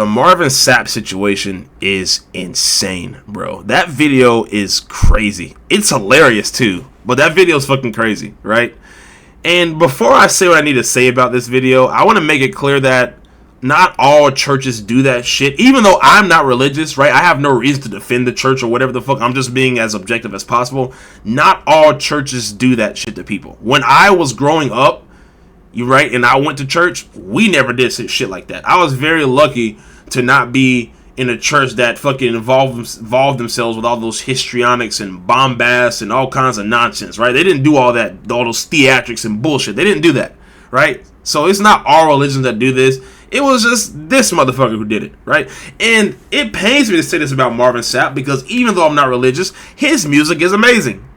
the Marvin Sapp situation is insane, bro. That video is crazy. It's hilarious too, but that video is fucking crazy, right? And before I say what I need to say about this video, I want to make it clear that not all churches do that shit. Even though I'm not religious, right? I have no reason to defend the church or whatever the fuck. I'm just being as objective as possible. Not all churches do that shit to people. When I was growing up, you right, and I went to church, we never did shit like that. I was very lucky to not be in a church that fucking involved themselves with all those histrionics and bombast and all kinds of nonsense, right? They didn't do all that, all those theatrics and bullshit. They didn't do that, right? So it's not all religions that do this. It was just this motherfucker who did it, right? And it pains me to say this about Marvin Sapp because even though I'm not religious, his music is amazing.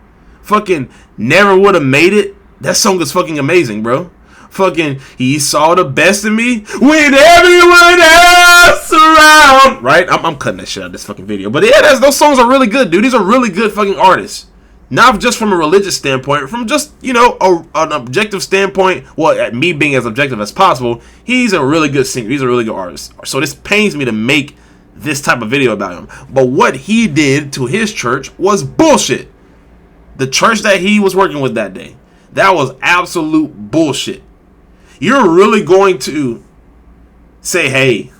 Fucking Never Would Have Made It. That song is fucking amazing, bro. Fucking He Saw the Best in Me when everyone else around. Right? I'm cutting that shit out of this fucking video. But yeah, those songs are really good, dude. These are really good fucking artists. Not just from a religious standpoint, from just, you know, an objective standpoint. Well, at me being as objective as possible, he's a really good singer. He's a really good artist. So this pains me to make this type of video about him. But what he did to his church was bullshit. The church that he was working with that day, that was absolute bullshit. You're really going to say, hey,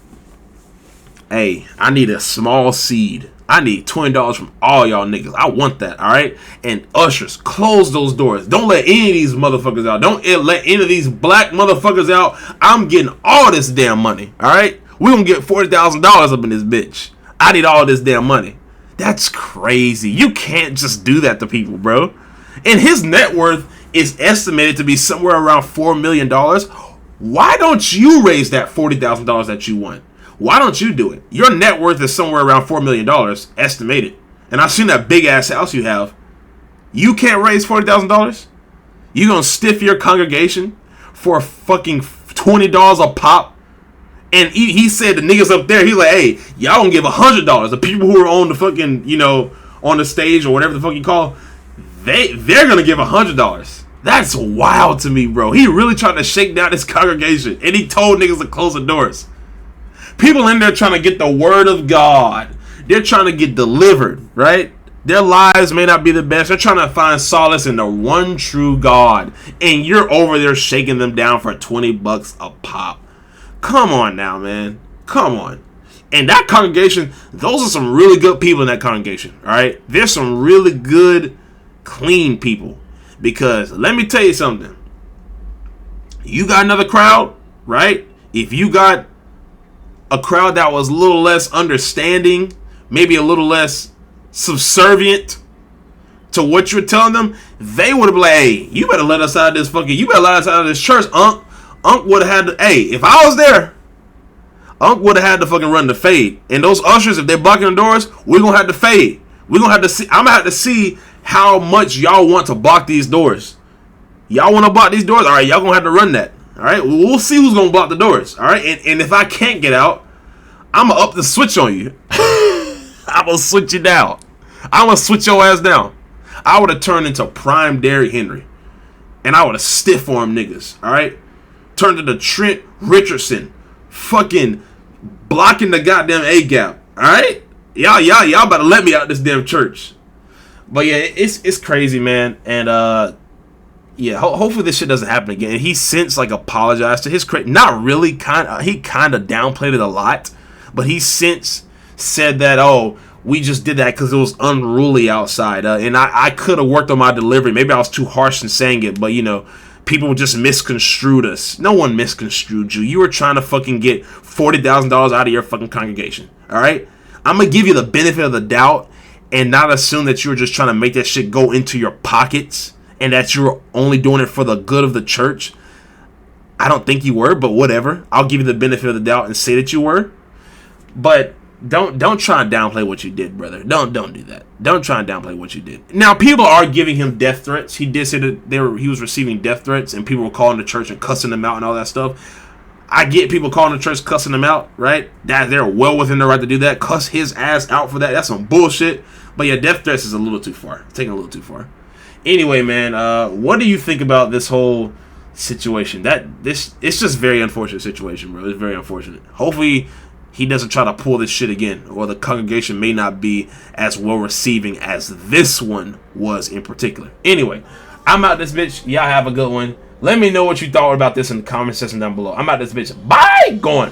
I need a small seed. I need $20 from all y'all niggas. I want that, all right? And ushers, close those doors. Don't let any of these motherfuckers out. Don't let any of these black motherfuckers out. I'm getting all this damn money, all right? We're going to get $40,000 up in this bitch. I need all this damn money. That's crazy. You can't just do that to people, bro. And his net worth is estimated to be somewhere around $4 million. Why don't you raise that $40,000 that you want? Why don't you do it? Your net worth is somewhere around $4 million estimated. And I've seen that big ass house you have. You can't raise $40,000? You gonna stiff your congregation for fucking $20 a pop? And he said the niggas up there, he's like, hey, y'all gonna give $100. The people who are on the fucking, you know, on the stage or whatever the fuck you call, they're gonna give $100. That's wild to me, bro. He really trying to shake down his congregation. And he told niggas to close the doors. People in there trying to get the word of God. They're trying to get delivered, right? Their lives may not be the best. They're trying to find solace in the one true God. And you're over there shaking them down for $20 a pop. Come on now, man. Come on. And that congregation, those are some really good people in that congregation, all right? There's some really good, clean people. Because let me tell you something. You got another crowd, right? If you got a crowd that was a little less understanding, maybe a little less subservient to what you're telling them, they would have been like, hey, you better let us out of this you better let us out of this church, Unc. Unc would have had to, hey, if I was there, Unc would have had to fucking run the fade. And those ushers, if they're blocking the doors, we're going to have to fade. We're going to have to see, I'm going to have to see how much y'all want to block these doors. Y'all want to block these doors? All right, y'all going to have to run that. All right, we'll see who's going to block the doors. All right, and if I can't get out, I'm going to up the switch on you. I'm going to switch you down. I'm going to switch your ass down. I would have turned into prime Derrick Henry. And I would have stiff armed niggas. All right, turned into Trent Richardson. Fucking blocking the goddamn A-gap. All right, y'all better let me out this damn church. But yeah, it's crazy, man. And yeah, hopefully this shit doesn't happen again. And he since like apologized to his not really, he kind of downplayed it a lot, but he since said that, oh, we just did that because it was unruly outside, and I could have worked on my delivery. Maybe I was too harsh in saying it, but you know, people just misconstrued us. No one misconstrued you. You were trying to fucking get $40,000 out of your fucking congregation. All right, I'm gonna give you the benefit of the doubt and not assume that you were just trying to make that shit go into your pockets. And that you're only doing it for the good of the church. I don't think you were, but whatever. I'll give you the benefit of the doubt and say that you were. But don't try and downplay what you did, brother. Don't do that. Don't try and downplay what you did. Now, people are giving him death threats. He did say that he was receiving death threats, and people were calling the church and cussing him out and all that stuff. I get people calling the church, cussing him out, right? That they're well within their right to do that. Cuss his ass out for that. That's some bullshit. But yeah, death threats is a little too far. Taking a little too far. Anyway, man, what do you think about this whole situation? It's just a very unfortunate situation, bro. It's very unfortunate. Hopefully, he doesn't try to pull this shit again, or the congregation may not be as well receiving as this one was in particular. Anyway, I'm out this bitch. Y'all have a good one. Let me know what you thought about this in the comment section down below. I'm out this bitch. Bye. Going.